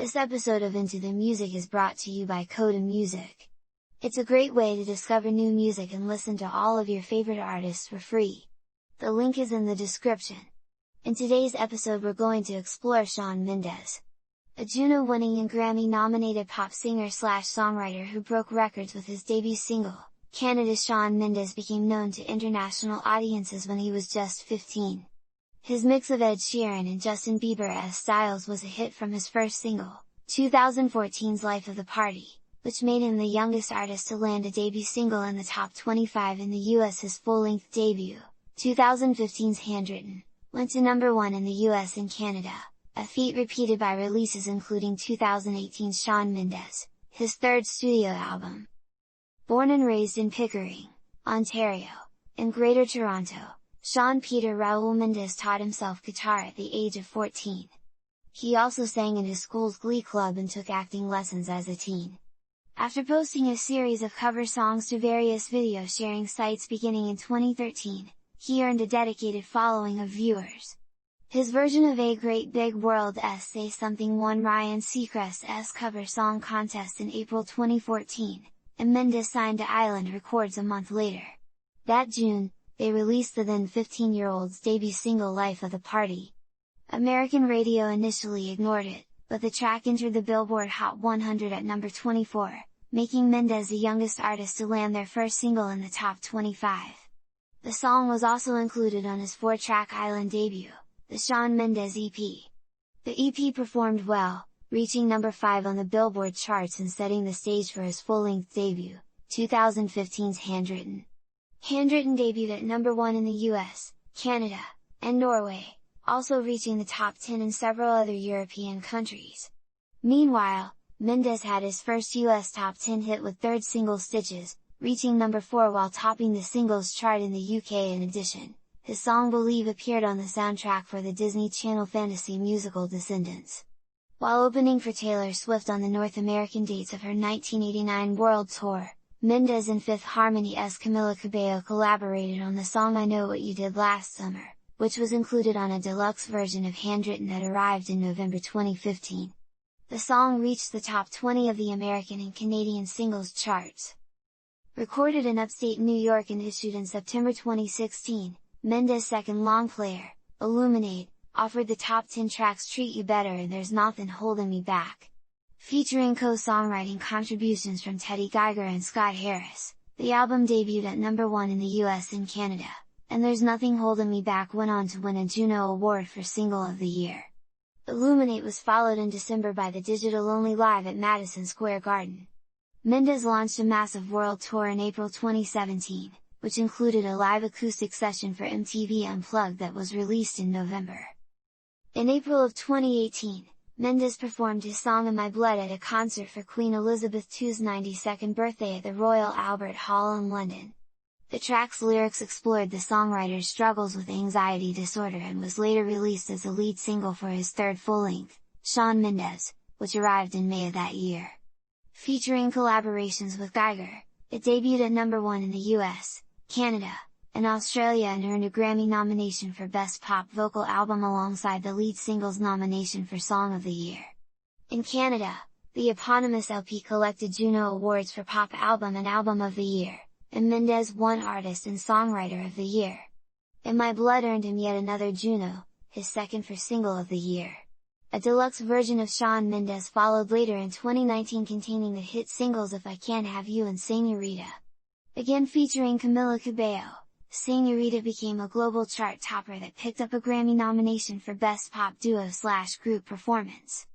This episode of Into the Music is brought to you by Coda Music. It's a great way to discover new music and listen to all of your favorite artists for free. The link is in the description. In today's episode we're going to explore Shawn Mendes, a Juno-winning and Grammy-nominated pop singer/songwriter who broke records with his debut single. Canada's Shawn Mendes became known to international audiences when he was just 15. His mix of Ed Sheeran and Justin Bieber-esque styles was a hit from his first single, 2014's Life of the Party, which made him the youngest artist to land a debut single in the top 25 in the US. His full-length debut, 2015's Handwritten, went to number 1 in the US and Canada, a feat repeated by releases including 2018's Shawn Mendes, his third studio album. Born and raised in Pickering, Ontario, in Greater Toronto, Shawn Peter Raul Mendes taught himself guitar at the age of 14. He also sang in his school's glee club and took acting lessons as a teen. After posting a series of cover songs to various video sharing sites beginning in 2013, he earned a dedicated following of viewers. His version of A Great Big World's Say Something won Ryan Seacrest's cover song contest in April 2014, and Mendes signed to Island Records a month later. That June, they released the then 15-year-old's debut single Life of the Party. American radio initially ignored it, but the track entered the Billboard Hot 100 at number 24, making Mendes the youngest artist to land their first single in the top 25. The song was also included on his 4-track Island debut, the Shawn Mendes EP. The EP performed well, reaching number 5 on the Billboard charts and setting the stage for his full-length debut, 2015's Handwritten. Handwritten debuted at number 1 in the US, Canada, and Norway, also reaching the top 10 in several other European countries. Meanwhile, Mendes had his first US top 10 hit with third single Stitches, reaching number 4 while topping the singles chart in the UK. In addition, his song Believe appeared on the soundtrack for the Disney Channel fantasy musical Descendants. While opening for Taylor Swift on the North American dates of her 1989 World Tour, Mendes and Fifth Harmony's Camila Cabello collaborated on the song I Know What You Did Last Summer, which was included on a deluxe version of Handwritten that arrived in November 2015. The song reached the top 20 of the American and Canadian singles charts. Recorded in upstate New York and issued in September 2016, Mendes' second long player, Illuminate, offered the top 10 tracks Treat You Better and There's Nothing Holding Me Back. Featuring co-songwriting contributions from Teddy Geiger and Scott Harris, the album debuted at number 1 in the US and Canada, and There's Nothing Holding Me Back went on to win a Juno Award for Single of the Year. Illuminate was followed in December by the digital-only Live at Madison Square Garden. Mendes launched a massive world tour in April 2017, which included a live acoustic session for MTV Unplugged that was released in November. In April of 2018, Mendes performed his song In My Blood at a concert for Queen Elizabeth II's 92nd birthday at the Royal Albert Hall in London. The track's lyrics explored the songwriter's struggles with anxiety disorder and was later released as the lead single for his third full-length, Shawn Mendes, which arrived in May of that year. Featuring collaborations with Geiger, it debuted at number 1 in the US, Canada, and Australia and earned a Grammy nomination for Best Pop Vocal Album alongside the lead single's nomination for Song of the Year. In Canada, the eponymous LP collected Juno Awards for Pop Album and Album of the Year, and Mendes won Artist and Songwriter of the Year. In My Blood earned him yet another Juno, his second for Single of the Year. A deluxe version of Shawn Mendes followed later in 2019 containing the hit singles If I Can't Have You and Señorita. Again featuring Camila Cabello, Señorita became a global chart topper that picked up a Grammy nomination for Best Pop Duo/Group Performance.